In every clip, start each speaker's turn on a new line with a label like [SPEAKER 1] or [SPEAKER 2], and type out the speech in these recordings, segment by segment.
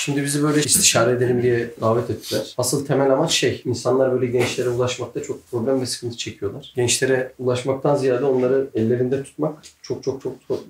[SPEAKER 1] Şimdi bizi böyle istişare edelim diye davet ettiler. Asıl temel amaç insanlar böyle gençlere ulaşmakta çok problem ve sıkıntı çekiyorlar. Gençlere ulaşmaktan ziyade onları ellerinde tutmak çok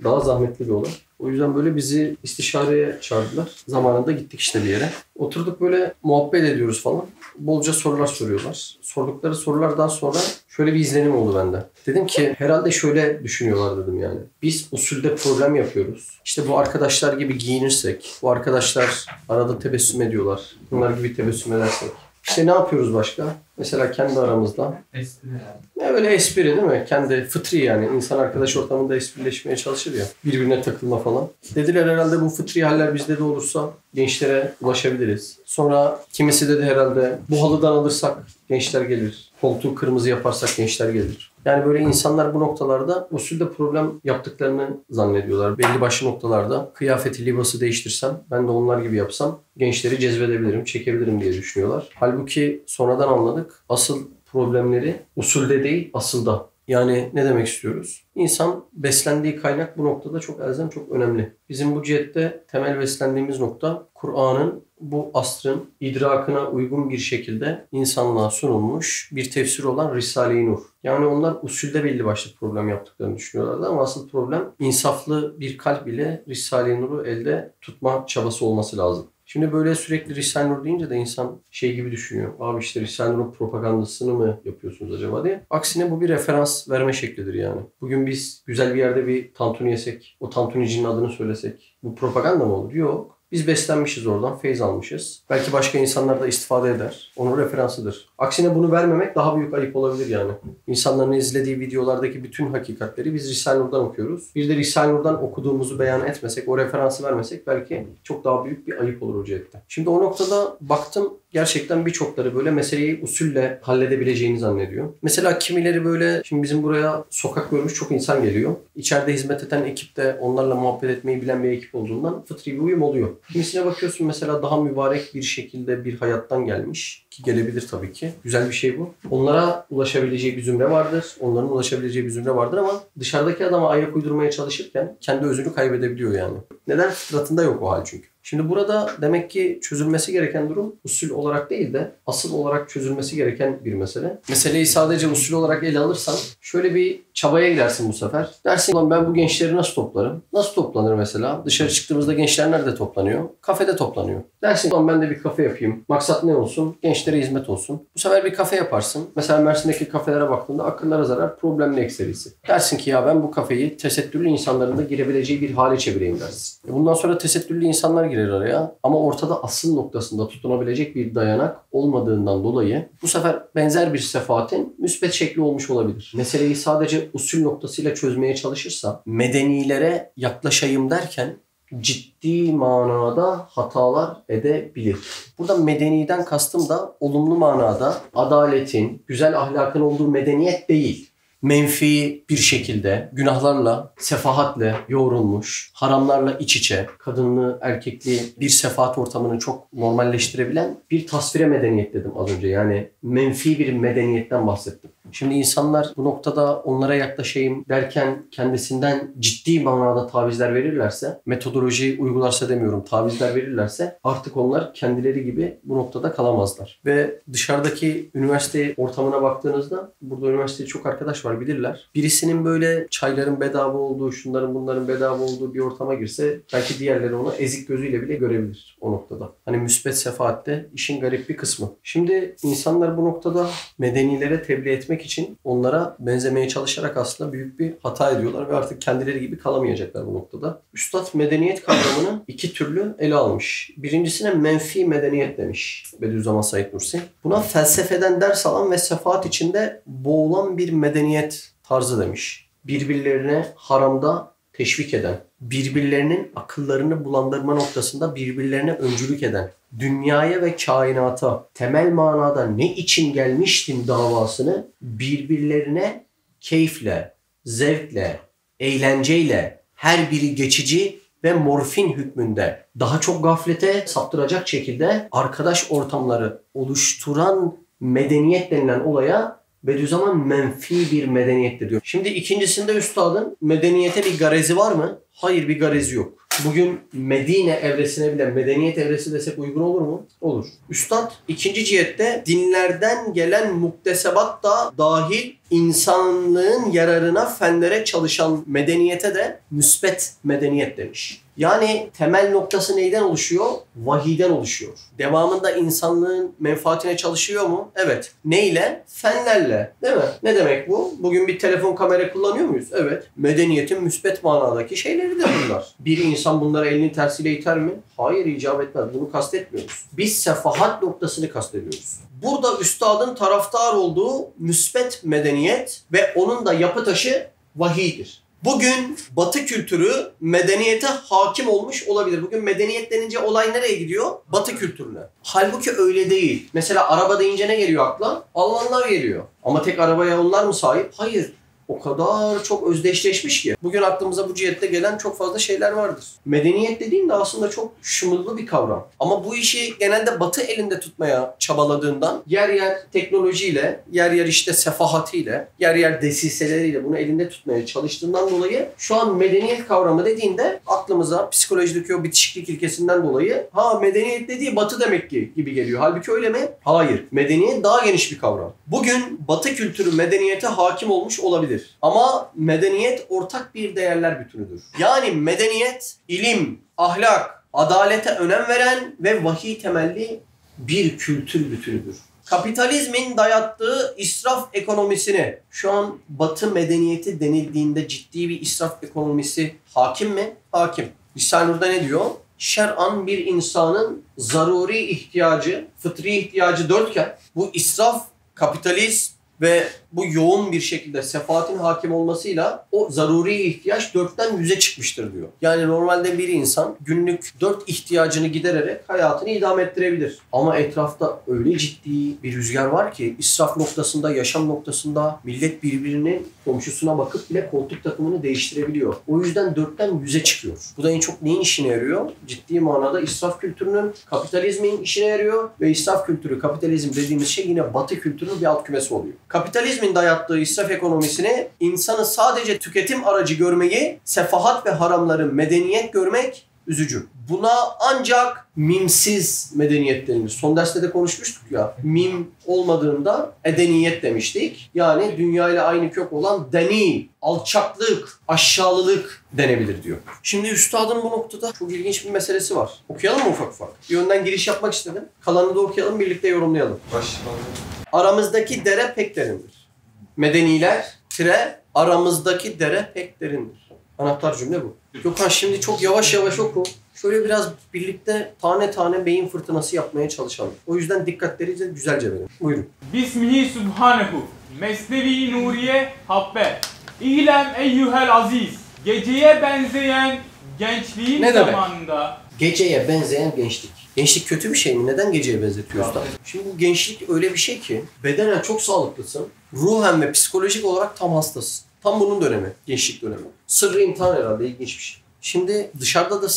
[SPEAKER 1] daha zahmetli bir olay. O yüzden böyle bizi istişareye çağırdılar. Zamanında gittik işte bir yere. Oturduk böyle muhabbet ediyoruz falan. Bolca sorular soruyorlar. Sordukları sorulardan sonra şöyle bir izlenim oldu bende. Dedim ki herhalde şöyle düşünüyorlar dedim yani. Biz usulde problem yapıyoruz. İşte bu arkadaşlar gibi giyinirsek, bu arkadaşlar arada tebessüm ediyorlar. Bunlar gibi tebessüm edersek. İşte ne yapıyoruz başka? Mesela kendi aramızda.
[SPEAKER 2] Espri yani.
[SPEAKER 1] Ya öyle espri değil mi? Kendi fıtri yani. İnsan arkadaş ortamında esprileşmeye çalışır ya. Birbirine takılma falan. Dediler herhalde bu fıtri haller bizde de olursa gençlere ulaşabiliriz. Sonra kimisi dedi herhalde bu halıdan alırsak gençler gelir. Koltuğu kırmızı yaparsak gençler gelir. Yani böyle insanlar bu noktalarda usulde problem yaptıklarını zannediyorlar. Belli başlı noktalarda kıyafeti, libası değiştirsem, ben de onlar gibi yapsam gençleri cezbedebilirim, çekebilirim diye düşünüyorlar. Halbuki sonradan anladık. Asıl problemleri usulde değil, asılda. Yani ne demek istiyoruz? İnsan beslendiği kaynak bu noktada çok elzem, çok önemli. Bizim bu cihette temel beslendiğimiz nokta Kur'an'ın bu asrın idrakına uygun bir şekilde insanlığa sunulmuş bir tefsiri olan Risale-i Nur. Yani onlar usulde belli başlı problem yaptıklarını düşünüyorlardı ama asıl problem insaflı bir kalp ile Risale-i Nur'u elde tutma çabası olması lazım. Şimdi böyle sürekli Risale-i Nur deyince de insan gibi düşünüyor. Abi işte Risale-i Nur propagandasını mı yapıyorsunuz acaba diye. Aksine bu bir referans verme şeklidir yani. Bugün biz güzel bir yerde bir tantuni yesek, o tantunicinin adını söylesek bu propaganda mı olur? Yok. Biz beslenmişiz oradan, feyz almışız. Belki başka insanlar da istifade eder. Onun referansıdır. Aksine bunu vermemek daha büyük ayıp olabilir yani. İnsanların izlediği videolardaki bütün hakikatleri biz Risale-i Nur'dan okuyoruz. Bir de Risale-i Nur'dan okuduğumuzu beyan etmesek, o referansı vermesek belki çok daha büyük bir ayıp olur o cihette. Şimdi o noktada baktım gerçekten birçokları böyle meseleyi usulle halledebileceğini zannediyor. Mesela kimileri böyle, şimdi bizim buraya sokak görmüş çok insan geliyor. İçeride hizmet eden ekip de onlarla muhabbet etmeyi bilen bir ekip olduğundan fıtri bir uyum oluyor. Kimisine bakıyorsun mesela daha mübarek bir şekilde bir hayattan gelmiş ki gelebilir tabii ki. Güzel bir şey bu. Onlara ulaşabileceği bir zümre vardır. Onların ulaşabileceği bir zümre vardır ama dışarıdaki adama ayak uydurmaya çalışırken kendi özünü kaybedebiliyor yani. Neden? Fıtratında yok o hal çünkü. Şimdi burada demek ki çözülmesi gereken durum usul olarak değil de asıl olarak çözülmesi gereken bir mesele. Meseleyi sadece usul olarak ele alırsan şöyle bir çabaya gidersin bu sefer. Dersin ulan ben bu gençleri nasıl toplarım? Nasıl toplanır mesela? Dışarı çıktığımızda gençler nerede toplanıyor? Kafede toplanıyor. Dersin ulan ben de bir kafe yapayım. Maksat ne olsun? Gençlere hizmet olsun. Bu sefer bir kafe yaparsın. Mesela Mersin'deki kafelere baktığında akıllara zarar, problemli ekserisi. Dersin ki ya ben bu kafeyi tesettürlü insanların da girebileceği bir hale çevireyim dersin. Bundan sonra tesettürlü insanlar girer araya ama ortada asıl noktasında tutunabilecek bir dayanak olmadığından dolayı bu sefer benzer bir sefaatin müsbet şekli olmuş olabilir. Meseleyi sadece usul noktasıyla çözmeye çalışırsa medenilere yaklaşayım derken ciddi manada hatalar edebilir. Burada medeniden kastım da olumlu manada adaletin, güzel ahlakın olduğu medeniyet değil. Menfi bir şekilde günahlarla, sefahatle yoğrulmuş, haramlarla iç içe, kadınlı, erkekli bir sefahat ortamını çok normalleştirebilen bir tasvire medeniyet dedim az önce. Yani menfi bir medeniyetten bahsettim. Şimdi insanlar bu noktada onlara yaklaşayım derken kendisinden ciddi manada tavizler verirlerse, metodoloji uygularsa demiyorum, tavizler verirlerse artık onlar kendileri gibi bu noktada kalamazlar. Ve dışarıdaki üniversite ortamına baktığınızda, burada üniversitede çok arkadaş var bilirler. Birisinin böyle çayların bedava olduğu, şunların bunların bedava olduğu bir ortama girse belki diğerleri onu ezik gözüyle bile görebilir o noktada. Hani müsbet sefaatte işin garip bir kısmı. Şimdi insanlar bu noktada medenilere tebliğ etmek için onlara benzemeye çalışarak aslında büyük bir hata ediyorlar ve artık kendileri gibi kalamayacaklar bu noktada. Üstad medeniyet kavramını iki türlü ele almış. Birincisine menfi medeniyet demiş Bediüzzaman Said Nursi. Buna felsefeden ders alan ve sefaat içinde boğulan bir medeniyet tarzı demiş. Birbirlerine haramda teşvik eden, birbirlerinin akıllarını bulandırma noktasında birbirlerine öncülük eden, dünyaya ve kainata temel manada ne için gelmiştin davasını birbirlerine keyifle, zevkle, eğlenceyle, her biri geçici ve morfin hükmünde daha çok gaflete saptıracak şekilde arkadaş ortamları oluşturan medeniyet denilen olaya Bediüzzaman menfi bir medeniyettir diyor. Şimdi ikincisinde üstadın medeniyete bir garezi var mı? Hayır, bir garezi yok. Bugün Medine evresine bile medeniyet evresi desek uygun olur mu? Olur. Üstad ikinci cihette dinlerden gelen muktesebat da dahil insanlığın yararına fenlere çalışan medeniyete de müsbet medeniyet demiş. Yani temel noktası neyden oluşuyor? Vahiyden oluşuyor. Devamında insanlığın menfaatine çalışıyor mu? Evet. Neyle? Fenlerle. Değil mi? Ne demek bu? Bugün bir telefon kamera kullanıyor muyuz? Evet. Medeniyetin müsbet manadaki şeyleri de bunlar. Bir insan bunları elinin tersiyle iter mi? Hayır, icap etmez. Bunu kastetmiyoruz. Biz sefahat noktasını kastediyoruz. Burada üstadın taraftar olduğu müsbet medeniyet ve onun da yapı taşı vahiydir. Bugün Batı kültürü medeniyete hakim olmuş olabilir. Bugün medeniyet denince olay nereye gidiyor? Batı kültürüne. Halbuki öyle değil. Mesela araba deyince ne geliyor akla? Almanlar geliyor. Ama tek arabaya onlar mı sahip? Hayır. O kadar çok özdeşleşmiş ki. Bugün aklımıza bu cihette gelen çok fazla şeyler vardır. Medeniyet dediğin de aslında çok şımırlı bir kavram. Ama bu işi genelde Batı elinde tutmaya çabaladığından yer yer teknolojiyle, yer yer işte sefahatiyle, yer yer desiseleriyle bunu elinde tutmaya çalıştığından dolayı şu an medeniyet kavramı dediğinde aklımıza psikolojideki o bitişiklik ilkesinden dolayı medeniyet dediği Batı demek ki gibi geliyor. Halbuki öyle mi? Hayır. Medeniyet daha geniş bir kavram. Bugün Batı kültürü medeniyete hakim olmuş olabilir. Ama medeniyet ortak bir değerler bütünüdür. Yani medeniyet, ilim, ahlak, adalete önem veren ve vahiy temelli bir kültür bütünüdür. Kapitalizmin dayattığı israf ekonomisini, şu an Batı medeniyeti denildiğinde ciddi bir israf ekonomisi hakim mi? Hakim. Risale-i Nur'da ne diyor? Şer'an bir insanın zaruri ihtiyacı, fıtri ihtiyacı 4'ken bu israf, kapitalizm ve bu yoğun bir şekilde sefahatin hakim olmasıyla o zaruri ihtiyaç 4'ten 100'e çıkmıştır diyor. Yani normalde bir insan günlük 4 ihtiyacını gidererek hayatını idame ettirebilir. Ama etrafta öyle ciddi bir rüzgar var ki israf noktasında, yaşam noktasında millet birbirinin komşusuna bakıp bile koltuk takımını değiştirebiliyor. O yüzden 4'ten 100'e çıkıyor. Bu da en çok neyin işine yarıyor? Ciddi manada israf kültürünün, kapitalizmin işine yarıyor ve israf kültürü, kapitalizm dediğimiz şey yine Batı kültürünün bir alt kümesi oluyor. Kapitalizmin dayattığı israf ekonomisini insanı sadece tüketim aracı görmeyi, sefahat ve haramları medeniyet görmek üzücü. Buna ancak mimsiz medeniyet denilir. Son derste de konuşmuştuk ya. Mim olmadığında edeniyet demiştik. Yani dünya ile aynı kök olan deni, alçaklık, aşağılık denebilir diyor. Şimdi üstadın bu noktada çok ilginç bir meselesi var. Okuyalım mı ufak ufak? Bir önden giriş yapmak istedim. Kalanını da okuyalım, birlikte yorumlayalım. Aramızdaki dere pek derindir. Medeniler, aramızdaki dere pek derindir. Anahtar cümle bu. Gökhan şimdi çok yavaş yavaş oku. Şöyle biraz birlikte tane tane beyin fırtınası yapmaya çalışalım. O yüzden dikkatlerinizi güzelce verin. Buyurun.
[SPEAKER 2] Bismihi Subhanehu. Mesnevi Nuriye Habbe. İlem eyyuhel aziz. Geceye benzeyen gençliğin
[SPEAKER 1] ne
[SPEAKER 2] zamanında.
[SPEAKER 1] Demek? Geceye benzeyen gençlik. Gençlik kötü bir şey mi? Neden geceye benzetiyor usta? Şimdi bu gençlik öyle bir şey ki bedenen çok sağlıklısın. Ruhen ve psikolojik olarak tam hastasın. Tam bunun dönemi. Gençlik dönemi. Sırrı imtihan herhalde, ilginç bir şey. Şimdi dışarıda da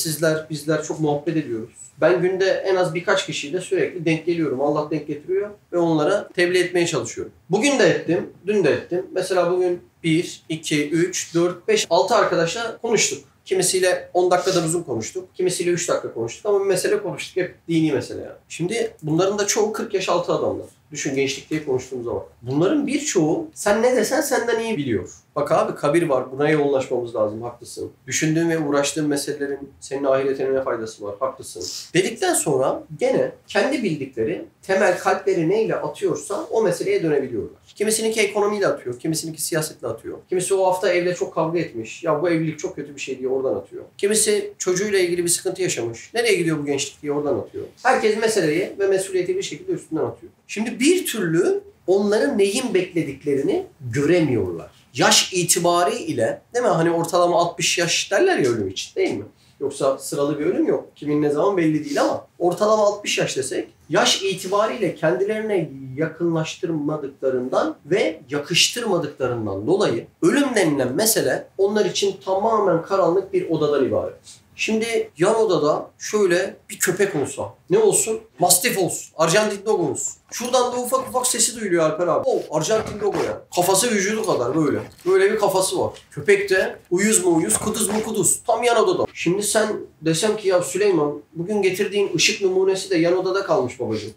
[SPEAKER 1] bizler çok muhabbet ediyoruz. Ben günde en az birkaç kişiyle sürekli denk geliyorum. Allah denk getiriyor ve onlara tebliğ etmeye çalışıyorum. Bugün de ettim, dün de ettim. Mesela bugün 1, 2, 3, 4, 5, 6 arkadaşla konuştuk. Kimisiyle 10 dakikadan uzun konuştuk. Kimisiyle 3 dakika konuştuk ama bir mesele konuştuk. Hep dini mesele yani. Şimdi bunların da çoğu 40 yaş altı adamlar. Düşün, gençlik diye konuştuğumuz zaman. Bunların birçoğu sen ne desen senden iyi biliyor. Bak abi, kabir var. Buna yoğunlaşmamız lazım. Haklısın. Düşündüğün ve uğraştığın meselelerin senin ahiretine ne faydası var? Haklısın. Dedikten sonra gene kendi bildikleri temel kalpleri neyle atıyorsa o meseleye dönebiliyorlar. Kimisininki ekonomiyle atıyor. Kimisininki siyasetle atıyor. Kimisi o hafta evde çok kavga etmiş. Ya bu evlilik çok kötü bir şey diye oradan atıyor. Kimisi çocuğuyla ilgili bir sıkıntı yaşamış. Nereye gidiyor bu gençlik diye oradan atıyor. Herkes meseleyi ve mesuliyeti bir şekilde üstünden atıyor. Şimdi bir türlü onların neyin beklediklerini göremiyorlar. Yaş itibariyle, değil mi? Hani ortalama 60 yaş derler ya ölüm için, değil mi? Yoksa sıralı bir ölüm yok. Kimin ne zaman belli değil ama ortalama 60 yaş desek, yaş itibariyle kendilerine yakınlaştırmadıklarından ve yakıştırmadıklarından dolayı ölüm denilen mesele onlar için tamamen karanlık bir odadan ibaret. Şimdi yan odada şöyle bir köpek olsa. Ne olsun? Mastiff olsun. Arjantin Dog olsun. Şuradan da ufak ufak sesi duyuluyor Alper abi. Arjantin Dog o ya. Kafası vücudu kadar böyle. Böyle bir kafası var. Köpek de uyuz mu uyuz, kuduz mu kuduz. Tam yan odada. Şimdi sen desem ki ya Süleyman bugün getirdiğin ışık numunesi de yan odada kalmış babacığım.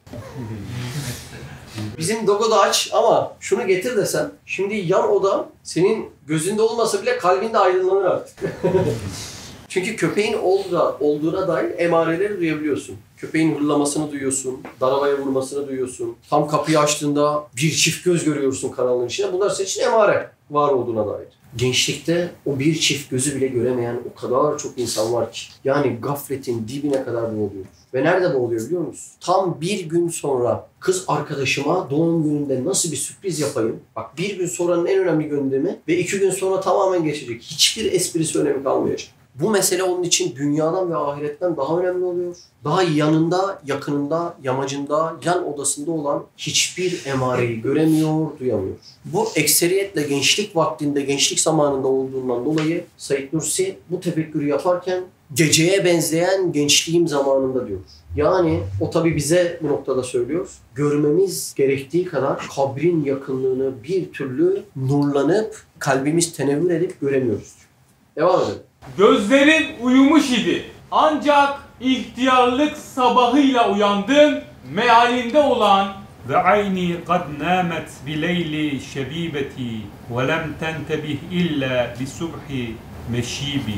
[SPEAKER 1] Bizim Dogo da aç ama şunu getir desem. Şimdi yan oda senin gözünde olmasa bile kalbinde aydınlanır artık. Çünkü köpeğin olduğuna dair emareleri duyabiliyorsun. Köpeğin hırlamasını duyuyorsun, darabaya vurmasını duyuyorsun. Tam kapıyı açtığında bir çift göz görüyorsun karanlığın içinde. Bunlar senin için emare var olduğuna dair. Gençlikte o bir çift gözü bile göremeyen o kadar çok insan var ki. Yani gafletin dibine kadar boğuluyor. Ve nerede boğuluyor biliyor musun? Tam bir gün sonra kız arkadaşıma doğum gününde nasıl bir sürpriz yapayım? Bak bir gün sonranın en önemli gündemi ve 2 gün sonra tamamen geçecek. Hiçbir esprisi önemi kalmayacak. Bu mesele onun için dünyadan ve ahiretten daha önemli oluyor. Daha yanında, yakınında, yamacında, yan odasında olan hiçbir emareyi göremiyor, duyamıyor. Bu ekseriyetle gençlik vaktinde, gençlik zamanında olduğundan dolayı Said Nursi bu tefekkürü yaparken geceye benzeyen gençliğim zamanında diyor. Yani o tabii bize bu noktada söylüyor. Görmemiz gerektiği kadar kabrin yakınlığını bir türlü nurlanıp kalbimiz tenevvür edip göremiyoruz. Devam edelim.
[SPEAKER 2] Gözlerim uyumuş idi. Ancak ihtiyarlık sabahıyla uyandım. Mealinde olan
[SPEAKER 3] ve ayni kad namet bi leyli şebibeti ve lem tentebih illa bi subhi meşibi.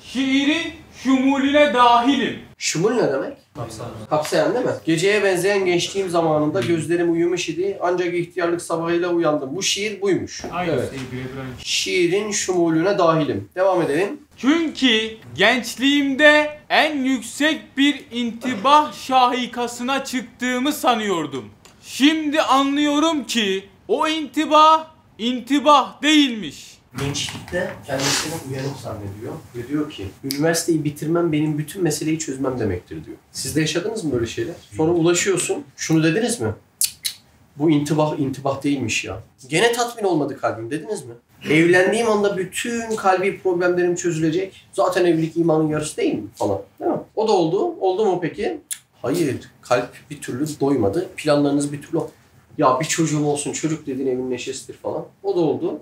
[SPEAKER 2] Şiirin şumulüne dahilim.
[SPEAKER 1] Şumul ne demek? Kapsayan değil mi? Geceye benzeyen gençliğim zamanında gözlerim uyumuş idi ancak ihtiyarlık sabahıyla uyandım. Bu şiir buymuş.
[SPEAKER 3] Aynı
[SPEAKER 1] evet.
[SPEAKER 3] şey.
[SPEAKER 1] Şiirin şumulüne dahilim. Devam edelim.
[SPEAKER 2] Çünkü gençliğimde en yüksek bir intibah şahikasına çıktığımı sanıyordum. Şimdi anlıyorum ki o intibah değilmiş.
[SPEAKER 1] Gençlikte kendisini uyanık zannediyor ve diyor ki üniversiteyi bitirmem benim bütün meseleyi çözmem demektir diyor. Siz de yaşadınız mı böyle şeyler? Sonra ulaşıyorsun. Şunu dediniz mi? Bu intibah değilmiş ya. Gene tatmin olmadı kalbim dediniz mi? Evlendiğim anda bütün kalbi problemlerim çözülecek. Zaten evlilik imanın yarısı değil mi falan. Değil mi? O da oldu. Oldu mu peki? Hayır. Kalp bir türlü doymadı. Planlarınız bir türlü... Ya bir çocuğum olsun, çocuk dediğin evin neşesidir falan. O da oldu.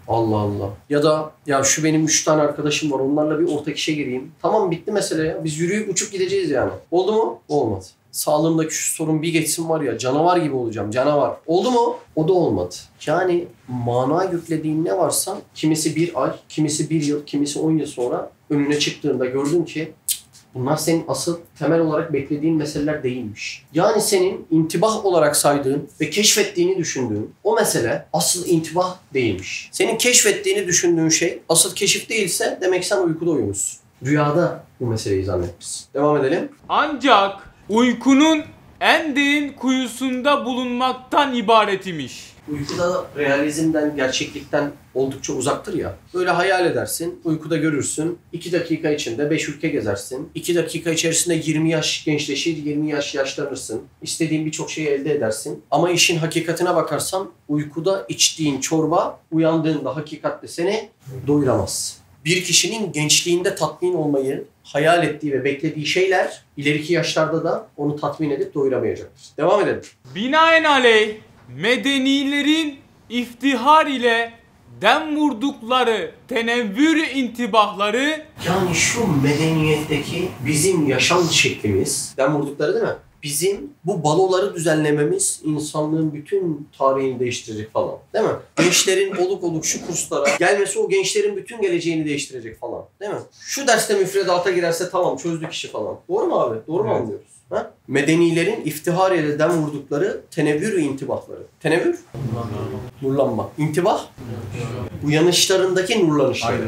[SPEAKER 1] Allah Allah. Ya da ya şu benim 3 tane arkadaşım var onlarla bir ortak işe gireyim. Tamam bitti mesele ya. Biz yürüyüp uçup gideceğiz yani. Oldu mu? Olmadı. Sağlığımdaki şu sorun bir geçsin var ya canavar gibi olacağım. Canavar. Oldu mu? O da olmadı. Yani mana yüklediğin ne varsa kimisi 1 ay, kimisi 1 yıl, kimisi 10 yıl sonra önüne çıktığında gördün ki bunlar senin asıl temel olarak beklediğin meseleler değilmiş. Yani senin intibah olarak saydığın ve keşfettiğini düşündüğün o mesele asıl intibah değilmiş. Senin keşfettiğini düşündüğün şey asıl keşif değilse demek sen uykuda uyumuşsun. Rüyada bu meseleyi zannetmişsin. Devam edelim.
[SPEAKER 2] Ancak uykunun en derin kuyusunda bulunmaktan ibaret imiş.
[SPEAKER 1] Uykuda realizmden, gerçeklikten oldukça uzaktır ya. Böyle hayal edersin, uykuda görürsün. 2 dakika içinde 5 ülke gezersin. 2 dakika içerisinde 20 yaş gençleşir, 20 yaş yaşlanırsın. İstediğin birçok şeyi elde edersin. Ama işin hakikatine bakarsan uykuda içtiğin çorba uyandığında hakikatte seni doyuramaz. Bir kişinin gençliğinde tatmin olmayı hayal ettiği ve beklediği şeyler ileriki yaşlarda da onu tatmin edip doyuramayacaktır. Devam edelim.
[SPEAKER 2] Binaenaleyh medenilerin iftihar ile dem vurdukları tenevvür intibahları
[SPEAKER 1] yani şu medeniyetteki bizim yaşam şeklimiz, dem vurdukları değil mi? Bizim bu baloları düzenlememiz insanlığın bütün tarihini değiştirecek falan. Değil mi? Gençlerin oluk şu kurslara gelmesi o gençlerin bütün geleceğini değiştirecek falan. Değil mi? Şu derste müfredata girerse tamam çözdük işi falan. Doğru mu abi? Doğru mu anlıyoruz? Ha? Medenilerin iftihar ile dem vurdukları tenevvür ve intibahları. Tenevvür? Nurlanma. İntibah? Uyanışlarındaki nurlanışları.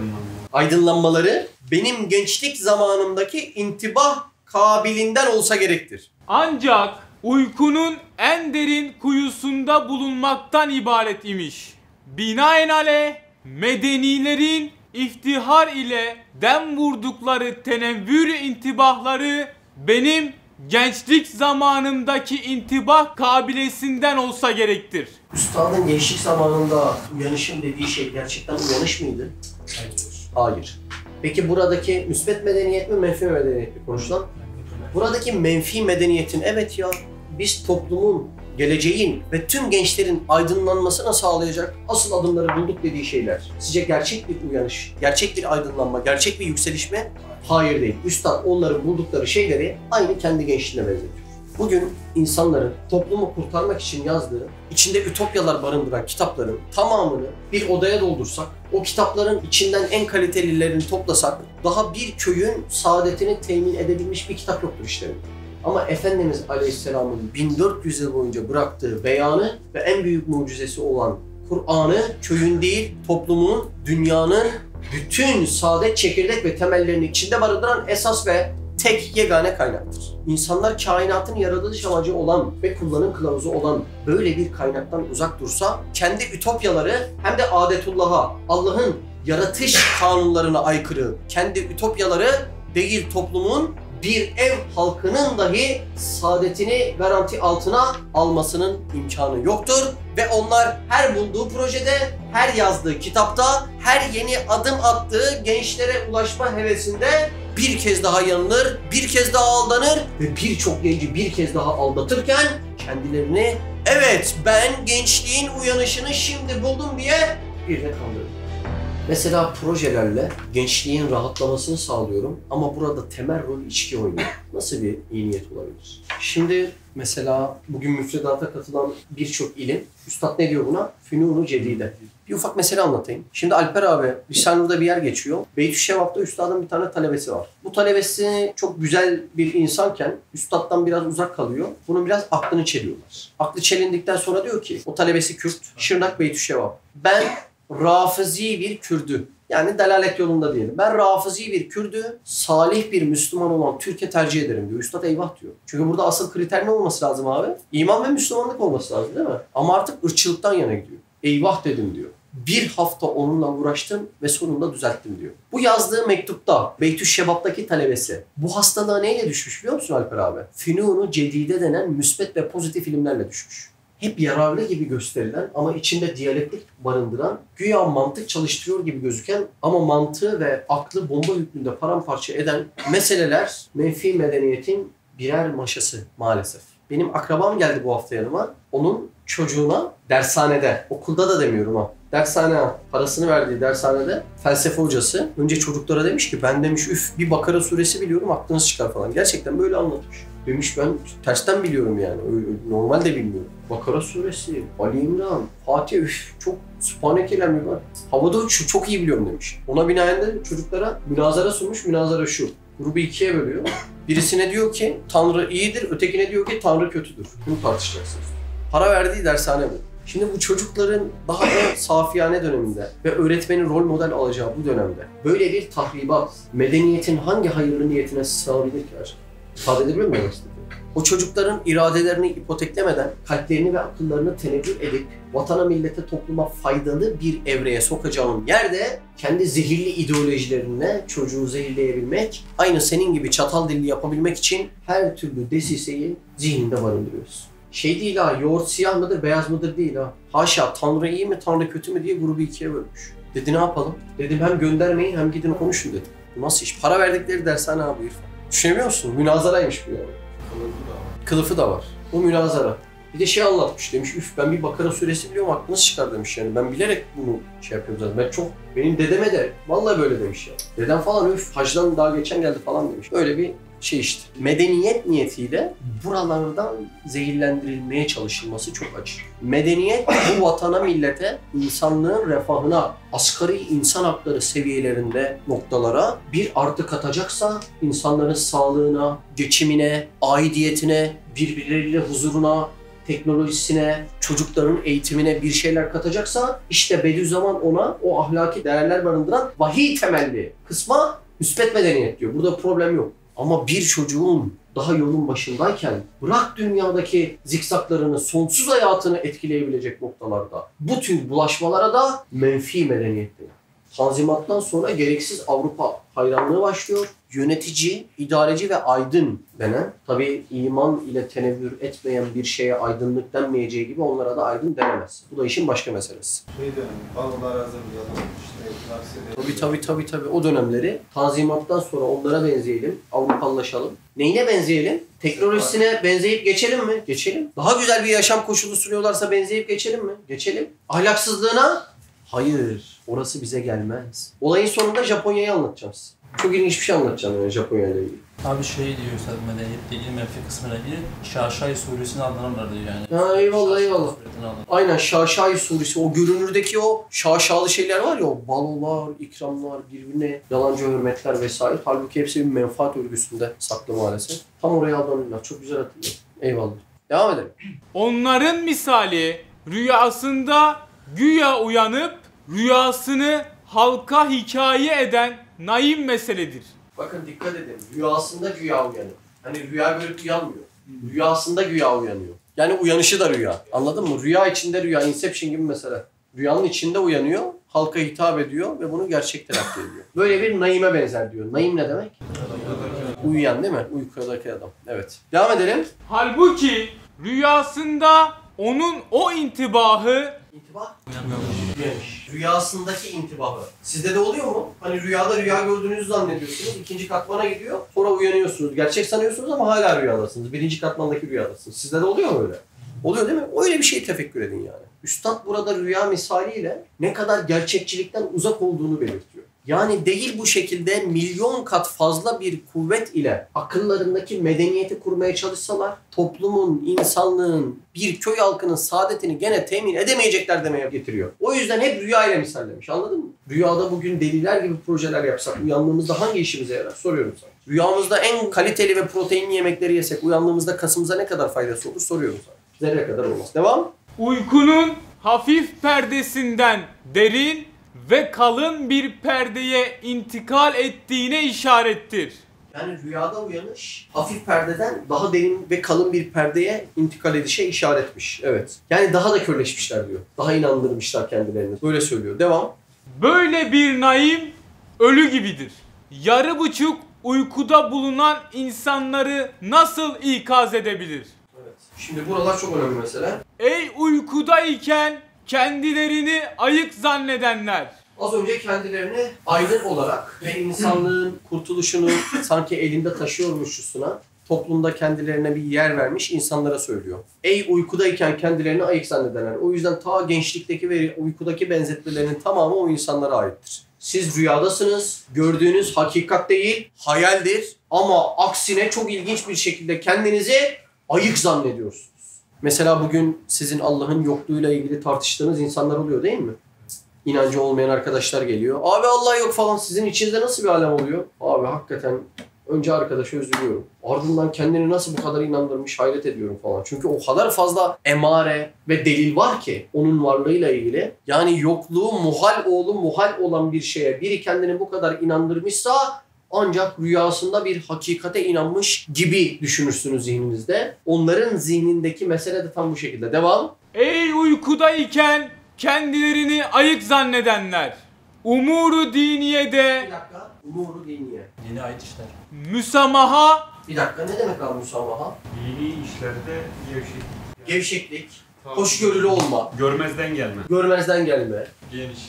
[SPEAKER 1] Aydınlanmaları benim gençlik zamanımdaki intibah kabilinden olsa gerektir.
[SPEAKER 2] Ancak uykunun en derin kuyusunda bulunmaktan ibaret imiş. Binaenaleyh medenilerin iftihar ile dem vurdukları tenevvür intibahları benim gençlik zamanımdaki intibah kabilesinden olsa gerektir.
[SPEAKER 1] Üstadın gençlik zamanında uyanışım dediği şey gerçekten uyanış mıydı? Hayır. Peki buradaki müsbet medeniyet mi, menfi medeniyet mi konuşulan? Buradaki menfi medeniyetin, evet ya, biz toplumun, geleceğin ve tüm gençlerin aydınlanmasına sağlayacak asıl adımları bulduk dediği şeyler. Sizce gerçek bir uyanış, gerçek bir aydınlanma, gerçek bir yükseliş mi? Hayır değil. Üstad onların buldukları şeyleri aynı kendi gençliğine benzetiyor. Bugün insanların toplumu kurtarmak için yazdığı, içinde ütopyalar barındıran kitapların tamamını bir odaya doldursak, o kitapların içinden en kalitelilerini toplasak, daha bir köyün saadetini temin edebilmiş bir kitap yoktur işlerinde. Ama Efendimiz Aleyhisselam'ın 1400 yıl boyunca bıraktığı beyanı ve en büyük mucizesi olan Kur'an'ı köyün değil, toplumun, dünyanın bütün saadet çekirdek ve temellerini içinde barındıran esas ve tek yegane kaynaktır. İnsanlar kainatın yaratılış amacı olan ve kullanım kılavuzu olan böyle bir kaynaktan uzak dursa, kendi ütopyaları hem de adetullah'a, Allah'ın yaratış kanunlarına aykırı kendi ütopyaları değil, toplumun bir ev halkının dahi saadetini garanti altına almasının imkanı yoktur. Ve onlar her bulduğu projede, her yazdığı kitapta, her yeni adım attığı gençlere ulaşma hevesinde bir kez daha yanılır, bir kez daha aldanır ve birçok genci bir kez daha aldatırken kendilerini evet ben gençliğin uyanışını şimdi buldum diye bir de kandırır. Mesela projelerle gençliğin rahatlamasını sağlıyorum ama burada temel rol içki oynuyor. Nasıl bir iyi niyet olabilir? Şimdi mesela bugün müfredata katılan birçok ilim, Üstad ne diyor buna? Fünûn-u cedide. Bir ufak mesele anlatayım. Şimdi Alper abi Lisanur'da bir yer geçiyor. Beytüşşevap'ta Üstad'ın bir tane talebesi var. Bu talebesi çok güzel bir insanken Üstad'dan biraz uzak kalıyor. Bunun biraz aklını çeliyorlar. Aklı çelindikten sonra diyor ki, o talebesi Kürt, Şırnak Beytüşşevap. Ben Rafizi bir Kürdü, yani delalet yolunda diyelim. Ben Rafizi bir Kürdü, salih bir Müslüman olan Türkiye tercih ederim diyor. Üstad eyvah diyor. Çünkü burada asıl kriter ne olması lazım abi? İman ve Müslümanlık olması lazım değil mi? Ama artık ırkçılıktan yana gidiyor. Eyvah dedim diyor. Bir hafta onunla uğraştım ve sonunda düzelttim diyor. Bu yazdığı mektupta Beytüşşevap'taki talebesi bu hastalığa neyle düşmüş biliyor musun Alper abi? Fünûn-u cedide denen müsbet ve pozitif ilimlerle düşmüş. Hep yararlı gibi gösterilen ama içinde diyalektik barındıran, güya mantık çalıştırıyor gibi gözüken ama mantığı ve aklı bomba yüklüğünde paramparça eden meseleler menfi medeniyetin birer maşası maalesef. Benim akrabam geldi bu hafta yanıma. Onun çocuğuna dershanede, okulda da demiyorum ha, dershane parasını verdiği dershanede felsefe hocası önce çocuklara demiş ki ben demiş üf bir Bakara suresi biliyorum aklınız çıkar falan. Gerçekten böyle anlatmış. Demiş ben tersten biliyorum yani. Normal de bilmiyorum. Bakara suresi, Ali İmran, Fatih üf çok sübhanekeler mi var? Havada uçuyor çok iyi biliyorum demiş. Ona binaen de çocuklara münazara sunmuş. Münazara şu. Grubu ikiye bölüyor. Birisine diyor ki Tanrı iyidir, ötekine diyor ki Tanrı kötüdür. Bunu tartışacaksınız. Para verdiği dershane bu. Şimdi bu çocukların daha en safiyane döneminde ve öğretmenin rol model alacağı bu dönemde böyle bir tahribat, medeniyetin hangi hayırlı niyetine sığabilir ki acaba? İfade edebilir miyim? O çocukların iradelerini ipoteklemeden kalplerini ve akıllarını tenezzül edip vatana, millete, topluma faydalı bir evreye sokacağın yerde kendi zehirli ideolojilerine çocuğu zehirleyebilmek, aynı senin gibi çatal dilli yapabilmek için her türlü desiseyi zihninde barındırıyorsun. Şey değil ha, yoğurt siyah mıdır, beyaz mıdır değil ha. Haşa, Tanrı iyi mi, Tanrı kötü mü diye grubu ikiye bölmüş. Dedi ne yapalım? Dedim hem göndermeyin hem gidin konuşun dedim. Bu nasıl iş? Para verdikleri dershane abi İrfan. Düşünebiliyor musun? Münazaraymış bu yani. Kılıfı da var. O münazara. Bir de şey anlatmış demiş, üf ben bir Bakara suresi biliyorum aklınız çıkar demiş yani. Ben bilerek bunu şey yapıyorum zaten. Ben çok, benim dedeme de vallahi böyle demiş ya. Dedem falan üf hacdan daha geçen geldi falan demiş. Öyle bir şey işte. Medeniyet niyetiyle buralardan zehirlendirilmeye çalışılması çok acı. Medeniyet bu vatana, millete, insanlığın refahına, asgari insan hakları seviyelerinde noktalara bir artı katacaksa insanların sağlığına, geçimine, aidiyetine, birbirleriyle huzuruna, teknolojisine, çocukların eğitimine bir şeyler katacaksa işte Bediüzzaman ona o ahlaki değerler barındıran vahiy temelli kısma müsbet medeniyet diyor. Burada problem yok. Ama bir çocuğun daha yolun başındayken bırak dünyadaki zikzaklarını, sonsuz hayatını etkileyebilecek noktalarda bu tür bulaşmalara da menfi medeniyet deniyor. Tanzimattan sonra gereksiz Avrupa hayranlığı başlıyor. Yönetici, idareci ve aydın denen, tabii iman ile tenevvür etmeyen bir şeye aydınlık denmeyeceği gibi onlara da aydın denemez. Bu da işin başka meselesi.
[SPEAKER 4] Allah razı
[SPEAKER 1] Tabii. O dönemleri Tanzimattan sonra onlara benzeyelim, Avrupalılaşalım. Neyine benzeyelim? Teknolojisine benzeyip geçelim mi? Geçelim. Daha güzel bir yaşam koşulu sunuyorlarsa benzeyip geçelim mi? Geçelim. Ahlaksızlığına? Hayır. Orası bize gelmez. Olayın sonunda Japonya'yı anlatacağım size. Çok ilginç bir şey anlatacağım yani Japonya ile ilgili.
[SPEAKER 5] Abi şey diyor Üstad medeniyetle ilgili menfi kısmıyla ilgili Şaşay suresini anlarlar diyor yani.
[SPEAKER 1] Ha, eyvallah. Aynen Şaşay suresi, o görünürdeki o şaşalı şeyler var ya, o balolar, ikramlar, birbirine yalancı hürmetler vesaire. Halbuki hepsi bir menfaat örgüsünde saklı maalesef. Tam oraya adanırlar. Çok güzel hatırlıyorum. Eyvallah. Devam edelim.
[SPEAKER 2] Onların misali rüyasında güya uyanıp rüyasını halka hikaye eden naim meseledir.
[SPEAKER 1] Bakın dikkat edin. Rüyasında güya uyanıyor. Hani rüya görüp uyanmıyor. Rüyasında güya uyanıyor. Yani uyanışı da rüya. Anladın mı? Rüya içinde rüya. Inception gibi mesela. Rüyanın içinde uyanıyor, halka hitap ediyor ve bunu gerçek telakki ediyor. Böyle bir naime benzer diyor. Naim ne demek? Uyuyan değil mi? Uykudaki adam. Evet. Devam edelim.
[SPEAKER 2] Halbuki rüyasında onun o intibahı
[SPEAKER 1] İntibah? Rüyasındaki intibahı. Sizde de oluyor mu? Hani rüyada rüya gördüğünüzü zannediyorsunuz. İkinci katmana gidiyor. Sonra uyanıyorsunuz. Gerçek sanıyorsunuz ama hala rüyadasınız. Birinci katmandaki rüyadasınız. Sizde de oluyor mu öyle? Oluyor değil mi? Öyle bir şey tefekkür edin yani. Üstad burada rüya misaliyle ne kadar gerçekçilikten uzak olduğunu belirtiyor. Yani değil bu şekilde milyon kat fazla bir kuvvet ile akıllarındaki medeniyeti kurmaya çalışsalar toplumun, insanlığın, bir köy halkının saadetini gene temin edemeyecekler demeye getiriyor. O yüzden hep rüya ile misallemiş, anladın mı? Rüyada bugün deliler gibi projeler yapsak uyandığımızda hangi işimize yarar? Soruyorum sana. Rüyamızda en kaliteli ve proteinli yemekleri yesek uyandığımızda kasımıza ne kadar faydası olur? Soruyorum sana. Zerre kadar olmaz. Devam.
[SPEAKER 2] uykunun hafif perdesinden derin ve kalın bir perdeye intikal ettiğine işarettir.
[SPEAKER 1] Yani rüyada uyanış hafif perdeden daha derin ve kalın bir perdeye intikal edişe işaretmiş. Evet. Yani daha da körleşmişler diyor. Daha inandırmışlar kendilerini. Böyle söylüyor. Devam.
[SPEAKER 2] Böyle bir naim ölü gibidir. Yarı buçuk uykuda bulunan insanları nasıl ikaz edebilir?
[SPEAKER 1] Evet. Şimdi buralar çok önemli mesela.
[SPEAKER 2] Ey uykudayken kendilerini ayık zannedenler.
[SPEAKER 1] Az önce kendilerini aydın olarak ve insanlığın kurtuluşunu sanki elinde taşıyormuşçasına toplumda kendilerine bir yer vermiş insanlara söylüyor. Ey uykudayken kendilerini ayık zannedenler. O yüzden ta gençlikteki ve uykudaki benzetmelerinin tamamı o insanlara aittir. Siz rüyadasınız, gördüğünüz hakikat değil, hayaldir ama aksine çok ilginç bir şekilde kendinizi ayık zannediyorsunuz. Mesela bugün sizin Allah'ın yokluğuyla ilgili tartıştığınız insanlar oluyor değil mi? İnancı olmayan arkadaşlar geliyor. Abi Allah yok falan, sizin içinizde nasıl bir alem oluyor? Abi hakikaten önce arkadaşa üzülüyorum. Ardından kendini nasıl bu kadar inandırmış hayret ediyorum falan. Çünkü o kadar fazla emare ve delil var ki onun varlığıyla ilgili. Yani yokluğu muhal olan bir şeye biri kendini bu kadar inandırmışsa ancak rüyasında bir hakikate inanmış gibi düşünürsünüz zihninizde. Onların zihnindeki mesele de tam bu şekilde. Devam.
[SPEAKER 2] Ey uykudayken kendilerini ayık zannedenler. Umuru diniyede
[SPEAKER 1] Bir dakika. Umuru diniye.
[SPEAKER 5] Yeni ait işler.
[SPEAKER 2] müsamaha.
[SPEAKER 1] Bir dakika, ne demek abi musamaha?
[SPEAKER 3] Dini işlerde gevşek.
[SPEAKER 1] Gevşeklik, hoşgörülü olma,
[SPEAKER 3] Görmezden gelme.
[SPEAKER 1] görmezden gelme,
[SPEAKER 2] Geniş.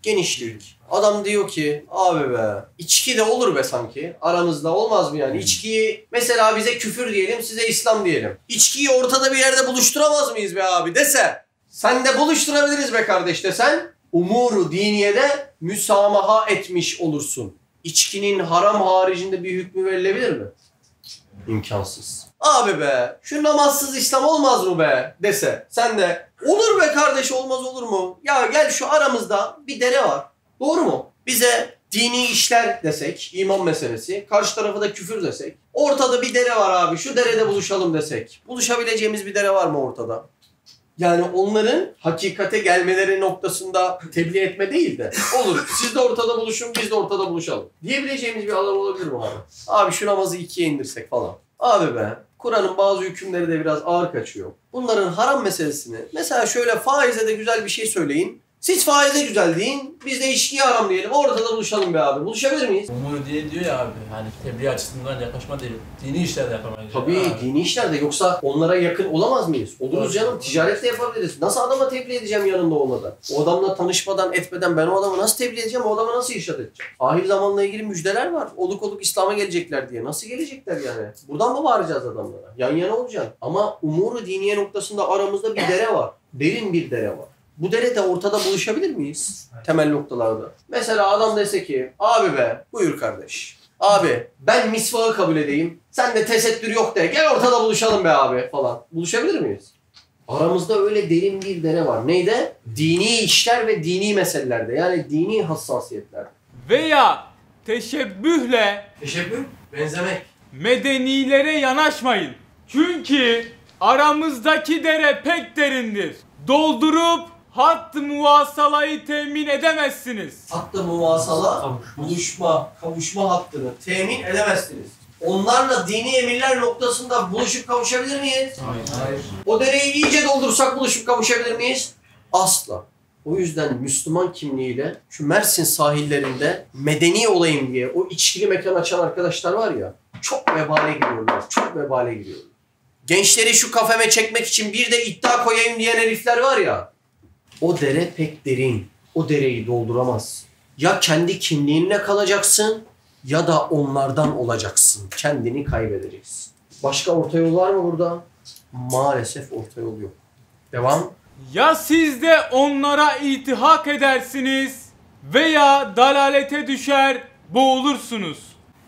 [SPEAKER 1] genişlik. Adam diyor ki abi be içki de olur be sanki. Aramızda olmaz mı yani? İçkiyi mesela bize küfür diyelim, size İslam diyelim. İçkiyi ortada bir yerde buluşturamaz mıyız be abi dese. Sen de buluşturabiliriz be kardeş desen. Umuru diniyede müsamaha etmiş olursun. İçkinin haram haricinde bir hükmü verilebilir mi? İmkansız. Abi be şu namazsız İslam olmaz mı be dese. Sen de olur be kardeş, olmaz olur mu? Ya gel şu aramızda bir dere var. Doğru mu? Bize dini işler desek, iman meselesi, karşı tarafı da küfür desek. Ortada bir dere var abi, şu derede buluşalım desek. Buluşabileceğimiz bir dere var mı ortada? Yani onların hakikate gelmeleri noktasında tebliğ etme değil de olur siz de ortada buluşun, biz de ortada buluşalım diyebileceğimiz bir alan olabilir mi abi? Abi şu namazı 2'ye indirsek falan. Abi be Kur'an'ın bazı hükümleri de biraz ağır kaçıyor. Bunların haram meselesini mesela şöyle faize de güzel bir şey söyleyin. Siz faize güzel deyin, biz de içkiye haram diyelim. Ortada buluşalım be abi. Buluşabilir miyiz?
[SPEAKER 5] Umur diye diyor ya abi, hani tebliğ açısından yaklaşma değil, dini işlerde yapamayız.
[SPEAKER 1] Tabii dini işlerde, yoksa onlara yakın olamaz mıyız? Oluruz canım, ticaret de yapabiliriz. Nasıl adama tebliğ edeceğim yanında olmadan? O adamla tanışmadan, etmeden ben o adamı nasıl tebliğ edeceğim, o adama nasıl irşad edeceğim? Ahir zamanla ilgili müjdeler var. Oluk oluk İslam'a gelecekler diye. Nasıl gelecekler yani? Buradan mı bağıracağız adamlara? Yan yana olacaksın. Ama umuru diniye noktasında aramızda bir dere var. Derin bir dere var. Bu derede ortada buluşabilir miyiz? Temel noktalarda. Mesela adam dese ki, abi be, buyur kardeş. Abi ben misvağı kabul edeyim. Sen de tesettür yok de. Gel ortada buluşalım be abi falan. Buluşabilir miyiz? Aramızda öyle derin bir dere var. Neyde? Dini işler ve dini meselelerde. Yani dini hassasiyetlerde.
[SPEAKER 2] Veya teşebbühle
[SPEAKER 1] Teşebbüh, benzemek.
[SPEAKER 2] medenilere yanaşmayın. Çünkü aramızdaki dere pek derindir. Doldurup hatt-ı muvasalayı temin edemezsiniz.
[SPEAKER 1] Hatta muvasala, buluşma, kavuşma hattını temin edemezsiniz. Onlarla dini emirler noktasında buluşup kavuşabilir miyiz?
[SPEAKER 5] Hayır.
[SPEAKER 1] O dereyi iyice doldursak buluşup kavuşabilir miyiz? Asla. O yüzden Müslüman kimliğiyle şu Mersin sahillerinde medeni olayım diye o içkili mekan açan arkadaşlar var ya, çok vebale giriyorlar, çok vebale giriyorlar. Gençleri şu kafeme çekmek için bir de iddia koyayım diyen herifler var ya, o dere pek derin. O dereyi dolduramaz. Ya kendi kimliğinle kalacaksın ya da onlardan olacaksın. Kendini kaybedeceksin. Başka orta yol var mı burada? Maalesef orta yol yok. Devam.
[SPEAKER 2] Ya siz de onlara iltihak edersiniz veya dalalete düşer, boğulursunuz.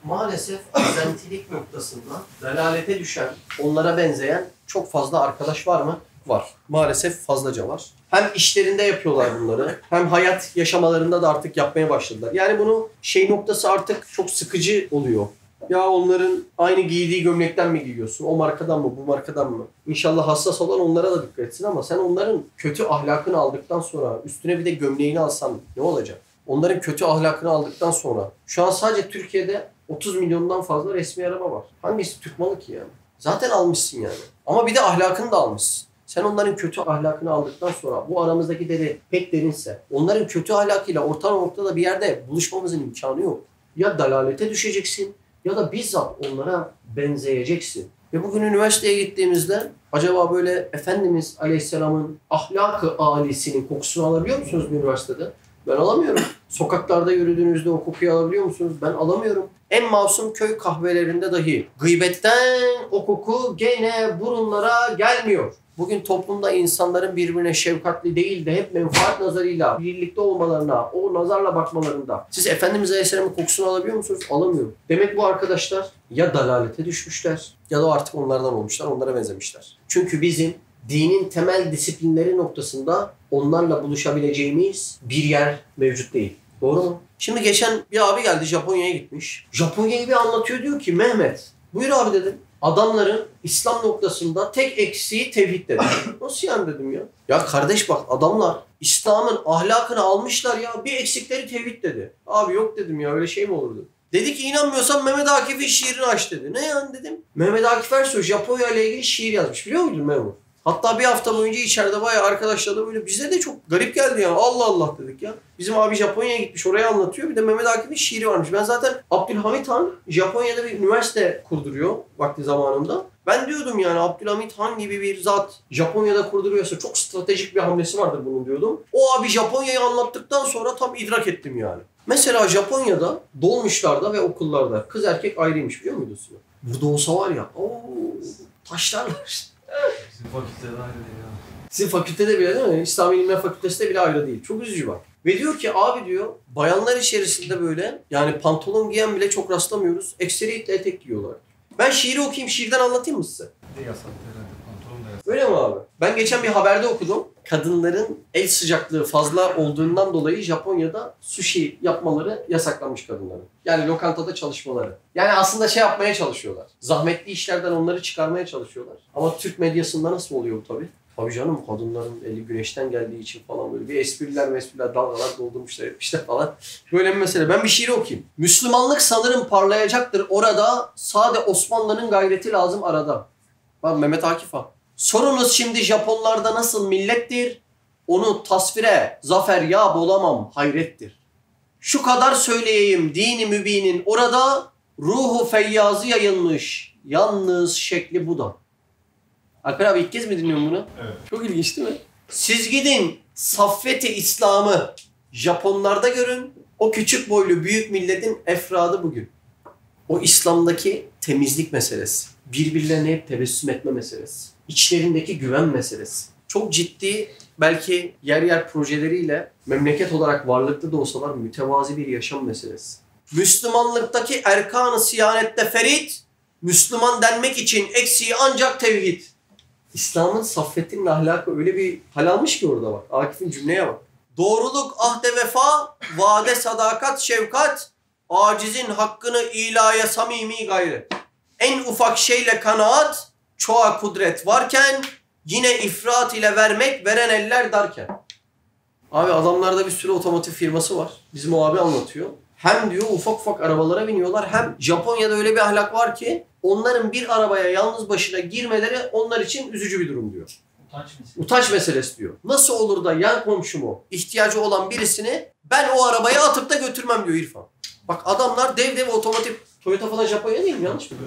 [SPEAKER 1] Maalesef özentilik noktasında dalalete düşen, onlara benzeyen çok fazla arkadaş var mı? Var. Maalesef fazlaca var. Hem işlerinde yapıyorlar bunları, hem hayat yaşamalarında da artık yapmaya başladılar. Yani bunu noktası artık çok sıkıcı oluyor. Ya onların aynı giydiği gömlekten mi giyiyorsun? O markadan mı, bu markadan mı? İnşallah hassas olan onlara da dikkat etsin ama sen onların kötü ahlakını aldıktan sonra üstüne bir de gömleğini alsan ne olacak? Onların kötü ahlakını aldıktan sonra şu an sadece Türkiye'de 30 milyondan fazla resmi araba var. Hangisi Türk malı ki yani? Zaten almışsın yani. Ama bir de ahlakını da almışsın. Sen onların kötü ahlakını aldıktan sonra bu aramızdaki dere pek derinse onların kötü ahlakıyla orta noktada bir yerde buluşmamızın imkanı yok. Ya dalalete düşeceksin ya da bizzat onlara benzeyeceksin. Ve bugün üniversiteye gittiğimizde acaba böyle Efendimiz Aleyhisselam'ın ahlak-ı âlisinin kokusunu alabiliyor musunuz bir üniversitede? Ben alamıyorum. Sokaklarda yürüdüğünüzde o kokuyu alabiliyor musunuz? Ben alamıyorum. En masum köy kahvelerinde dahi gıybetten o koku gene burunlara gelmiyor. Bugün toplumda insanların birbirine şefkatli değil de hep menfaat nazarıyla birlikte olmalarına, o nazarla bakmalarında. Siz Efendimiz Aleyhisselam'ın kokusunu alabiliyor musunuz? Alamıyorum. Demek bu arkadaşlar ya dalalete düşmüşler ya da artık onlardan olmuşlar, onlara benzemişler. Çünkü bizim dinin temel disiplinleri noktasında onlarla buluşabileceğimiz bir yer mevcut değil. Doğru mu? Şimdi geçen bir abi geldi, Japonya'ya gitmiş. Japonya'yı bir anlatıyor, diyor ki Mehmet, buyur abi dedim. Adamların İslam noktasında tek eksiği tevhid dedi. Nasıl yani dedim ya. Ya kardeş bak, adamlar İslam'ın ahlakını almışlar ya, bir eksikleri tevhid dedi. Abi yok dedim ya, öyle şey mi olurdu? Dedi ki inanmıyorsan Mehmet Akif'in şiirini aç dedi. Ne yani dedim. Mehmet Akif Ersoy Japonya ile ilgili şiir yazmış, biliyor muydun Mehmet? Hatta bir hafta boyunca içeride bayağı arkadaşlarla böyle, bize de çok garip geldi ya. Allah Allah dedik ya. Bizim abi Japonya'ya gitmiş, oraya anlatıyor. Bir de Mehmet Akif'in şiiri varmış. Ben zaten Abdülhamit Han Japonya'da bir üniversite kurduruyor vakti zamanında. Ben diyordum yani Abdülhamit Han gibi bir zat Japonya'da kurduruyorsa çok stratejik bir hamlesi vardır bunun diyordum. O abi Japonya'yı anlattıktan sonra tam idrak ettim yani. Mesela Japonya'da dolmuşlarda ve okullarda kız erkek ayrıymış, biliyor muydunuz? Burada olsa var ya, taşlarlar.
[SPEAKER 5] Bizim fakültede ayrı değil ya.
[SPEAKER 1] Sizin fakültede bile değil mi? İslam İlimler Fakültesi de bile ayrı değil. Çok üzücü bak. Ve diyor ki abi diyor, bayanlar içerisinde böyle yani pantolon giyen bile çok rastlamıyoruz. Ekseriyetle etek giyiyorlar. Ben şiiri okuyayım, şiirden anlatayım mı size?
[SPEAKER 5] De yasak herhalde. Pantolon da yasak.
[SPEAKER 1] Öyle mi abi? Ben geçen bir haberde okudum. Kadınların el sıcaklığı fazla olduğundan dolayı Japonya'da sushi yapmaları yasaklanmış kadınların. Yani lokantada çalışmaları. Yani aslında şey yapmaya çalışıyorlar. Zahmetli işlerden onları çıkarmaya çalışıyorlar. Ama Türk medyasında nasıl oluyor bu tabii? Tabii canım, kadınların eli güneşten geldiği için falan böyle bir espriler dalgalar doldurmuşlar etmişler falan. Böyle bir mesele. Ben bir şiir okuyayım. Müslümanlık sanırım parlayacaktır orada. Sade Osmanlı'nın gayreti lazım arada. Bak Mehmet Akif Han. Sorunuz şimdi Japonlarda nasıl millettir? Onu tasvire zafer ya bulamam hayrettir. Şu kadar söyleyeyim dini mübinin orada ruhu feyyazı yayılmış. Yalnız şekli bu da. Alper abi ilk kez mi dinliyorsun bunu?
[SPEAKER 3] Evet.
[SPEAKER 1] Çok ilginç değil mi? Siz gidin saffeti İslam'ı Japonlarda görün. O küçük boylu büyük milletin efradı bugün. O İslam'daki temizlik meselesi. Birbirlerine hep tebessüm etme meselesi. İçlerindeki güven meselesi. Çok ciddi belki yer yer projeleriyle memleket olarak varlıklı da olsalar mütevazi bir yaşam meselesi. Müslümanlıktaki erkan-ı siyanette ferit, Müslüman denmek için eksiği ancak tevhid. İslam'ın saffetinin ahlakı öyle bir hal almış ki orada bak. Akif'in cümleye bak. Doğruluk, ahde vefa, vade sadakat, şefkat, acizin hakkını ilaya samimi gayret. En ufak şeyle kanaat, çoğa kudret varken, yine ifrat ile vermek, veren eller darken. Abi adamlarda bir sürü otomotiv firması var. Bizim o abi anlatıyor. Hem diyor ufak ufak arabalara biniyorlar, hem Japonya'da öyle bir ahlak var ki onların bir arabaya yalnız başına girmeleri onlar için üzücü bir durum diyor. Utanç meselesi diyor. Nasıl olur da yan komşumu, ihtiyacı olan birisini ben o arabaya atıp da götürmem diyor İrfan. Bak adamlar dev otomotiv. Toyota falan Japonya değil mi? Yanlış mı?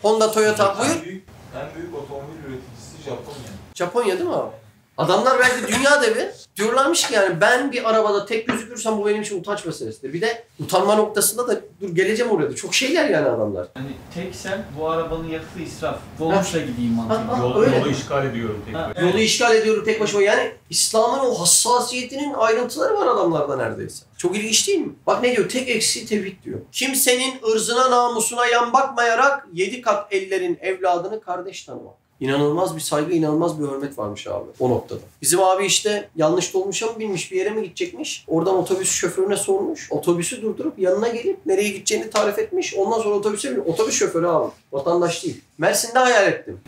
[SPEAKER 1] Honda, Toyota. Buyur.
[SPEAKER 4] En büyük otomobil üreticisi Japonya.
[SPEAKER 1] Japonya değil mi abi? Adamlar belki dünya devi. Diyorlarmış ki yani ben bir arabada tek gözükürsem bu benim için utanç meselesidir. Bir de utanma noktasında da dur geleceğim oraya da. Çok şeyler yani adamlar.
[SPEAKER 6] Hani teksem bu arabanın yakıtı israf. Dolmuşla gideyim mantıklı.
[SPEAKER 3] Yolu işgal ediyorum tek başıma.
[SPEAKER 1] Yolu işgal ediyorum tek başıma. Yani İslam'ın o hassasiyetinin ayrıntıları var adamlarda neredeyse. Çok ilginç değil mi? Bak ne diyor? Tek eksiği tevhid diyor. Kimsenin ırzına namusuna yan bakmayarak 7 kat ellerin evladını kardeş tanımak. İnanılmaz bir saygı, inanılmaz bir hürmet varmış abi o noktada. Bizim abi işte yanlış dolmuşa mı binmiş, bir yere mi gidecekmiş? Oradan otobüs şoförüne sormuş. Otobüsü durdurup yanına gelip nereye gideceğini tarif etmiş. Ondan sonra otobüse biniyor. Otobüs şoförü abi. Vatandaş değil. Mersin'de hayal ettim.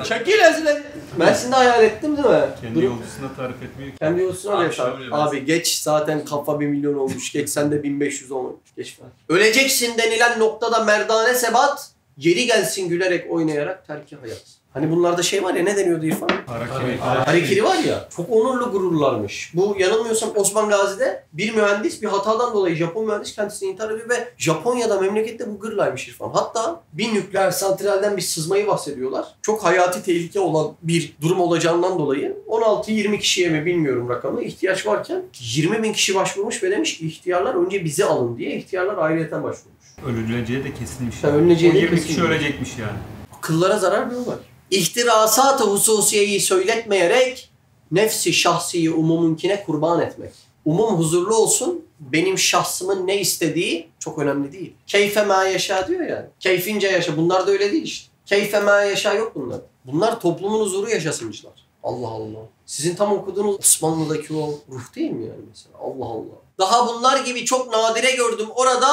[SPEAKER 1] Şakir Ezile. Mersin'de hayal ettim değil mi?
[SPEAKER 3] Kendi yolcusuna tarif etmiyor ki.
[SPEAKER 1] Kendi yolcusuna öyle tarif. Abi geç zaten kafa 1 milyon olmuş. Geç sen de 1500 olmuş. Geç falan. Öleceksin denilen noktada merdane sebat. Yeri gelsin gülerek oynayarak terki hayat. Hani bunlarda şey var ya ne deniyordu İrfan? Harekiri var ya. Çok onurlu gururlarmış. Bu yanılmıyorsam Osman Gazi'de bir mühendis bir hatadan dolayı Japon mühendis kendisini intihar ediyor ve Japonya'da memlekette bu gırlaymış İrfan. Hatta bir nükleer santralden bir sızmayı bahsediyorlar. Çok hayati tehlike olan bir durum olacağından dolayı 16-20 kişiye mi bilmiyorum rakamı ihtiyaç varken 20.000 kişi başvurmuş ve demiş ihtiyarlar önce bizi alın diye ihtiyarlar ayrıyeten başvurmuş.
[SPEAKER 3] Öleceği de kesinmiş.
[SPEAKER 1] Yani öleceği de
[SPEAKER 3] 20 kişi
[SPEAKER 1] kesinmiş.
[SPEAKER 3] ölecekmiş yani.
[SPEAKER 1] Kıllara zarar veriyorlar. İhtirasat-ı hususiyeyi söyletmeyerek nefsi şahsiyi umumunkine kurban etmek. Umum huzurlu olsun, benim şahsımın ne istediği çok önemli değil. Keyfe ma yaşa diyor yani. Keyfince yaşa. Bunlar da öyle değil işte. Keyfe ma yaşa yok bunlar. Bunlar toplumun huzuru yaşasınmışlar. Allah Allah. Sizin tam okuduğunuz Osmanlı'daki o ruh değil mi yani mesela? Allah Allah. Daha bunlar gibi çok nadire gördüm orada.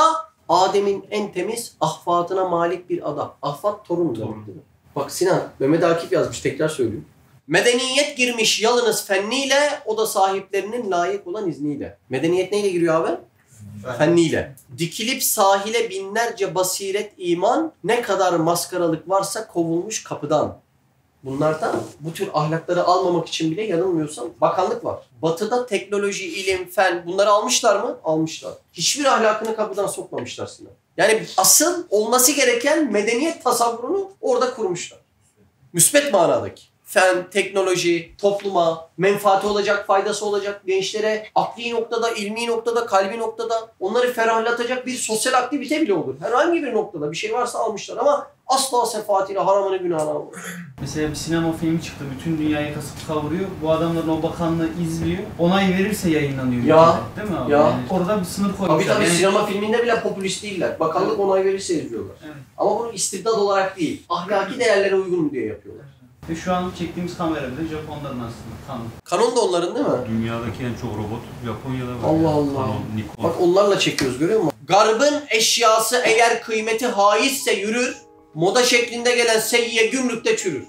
[SPEAKER 1] Adem'in en temiz ahfatına malik bir adam. Ahfat torun demek değil mi? Bak Sinan, Mehmet Akif yazmış, tekrar söylüyorum. Medeniyet girmiş yalınız fenniyle, o da sahiplerinin layık olan izniyle. Medeniyet neyle giriyor abi? Fenniyle. Dikilip sahile binlerce basiret iman, ne kadar maskaralık varsa kovulmuş kapıdan. Bunlarda bu tür ahlakları almamak için bile yanılmıyorsam bakanlık var. Batı'da teknoloji, ilim, fen bunları almışlar mı? Almışlar. Hiçbir ahlakını kapıdan sokmamışlar Sinan. Yani asıl olması gereken medeniyet tasavvurunu orada kurmuşlar. Müsbet manadaki. Fen, teknoloji, topluma menfaati olacak, faydası olacak, gençlere akli noktada, ilmi noktada, kalbi noktada onları ferahlatacak bir sosyal aktivite bile olur. Herhangi bir noktada bir şey varsa almışlar ama asla sefaatiyle haramını günahına almıyor.
[SPEAKER 6] Mesela bir sinema filmi çıktı, bütün dünyayı kasıp kavuruyor. Bu adamların o bakanlığı izliyor. Onay verirse yayınlanıyor.
[SPEAKER 1] Ya,
[SPEAKER 6] değil mi abi?
[SPEAKER 1] ya.
[SPEAKER 6] Yani orada bir sınır koymuşlar.
[SPEAKER 1] Tabii sinema filminde bile popülist değiller. Bakanlık onay verirse izliyorlar.
[SPEAKER 6] Evet.
[SPEAKER 1] Ama bunu istibdad olarak değil, ahlaki değerlere uygun mu diye yapıyorlar.
[SPEAKER 6] Ve şu an çektiğimiz kamera bile Japonların aslında. Canon.
[SPEAKER 1] Canon da onların değil mi?
[SPEAKER 3] Dünyadaki en çok robot Japonya'da var.
[SPEAKER 1] Allah
[SPEAKER 3] yani.
[SPEAKER 1] Allah.
[SPEAKER 3] Canon, Nikon.
[SPEAKER 1] Bak onlarla çekiyoruz görüyor musun? Garbın eşyası eğer kıymeti haizse yürür, moda şeklinde gelen seyyiye gümrükte çürür.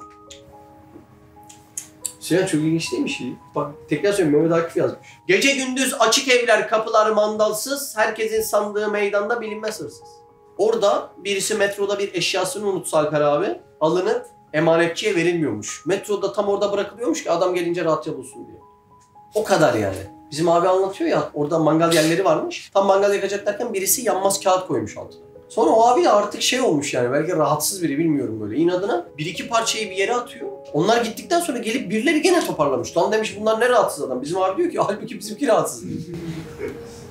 [SPEAKER 1] Sinan çok ilginç değil mi şey? Bak tekrar söyleyeyim Mehmet Akif yazmış. Gece gündüz açık evler kapılar mandalsız, herkesin sandığı meydanda bilinmez hırsız. Orada birisi metroda bir eşyasını unutsa Alper abi, alınıp emanetçiye verilmiyormuş. Metroda tam orada bırakılıyormuş ki adam gelince rahatça bulsun diye. O kadar yani. Bizim abi anlatıyor ya, orada mangal yerleri varmış. Tam mangal yakacaklarken birisi yanmaz kağıt koymuş altına. Sonra o abi de artık şey olmuş yani, belki rahatsız biri, bilmiyorum böyle. İnadına bir iki parçayı bir yere atıyor. Onlar gittikten sonra gelip birileri gene toparlamış. Lan demiş bunlar ne rahatsız adam. Bizim abi diyor ki halbuki bizimki rahatsız.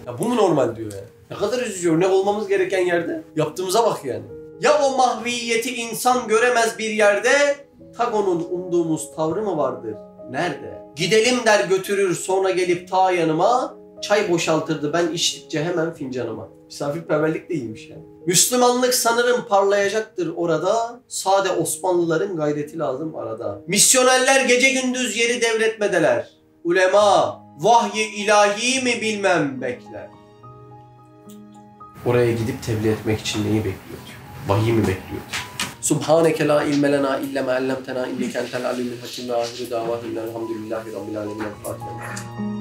[SPEAKER 1] Ya bu mu normal diyor ya. Ne kadar üzüyor, ne olmamız gereken yerde. Yaptığımıza bak yani. Ya o mahviyeti insan göremez bir yerde, Tagon'un umduğumuz tavrı mı vardır? Nerede? Gidelim der götürür sonra gelip ta yanıma, çay boşaltırdı ben içtikçe hemen fincanıma. Misafirperverlik de iyiymiş yani. Müslümanlık sanırım parlayacaktır orada, sade Osmanlıların gayreti lazım arada. Misyonerler gece gündüz yeri devretmedeler. Ulema vahyi ilahi mi bilmem bekler. Oraya gidip tebliğ etmek için neyi bekliyor diyor. Vahiy mi bekliyor diyor. Subhaneke la ilme lena illa ma allamtena inneke entel alimul hakim ve ahiru davahum elhamdülillahi rabbil alemin.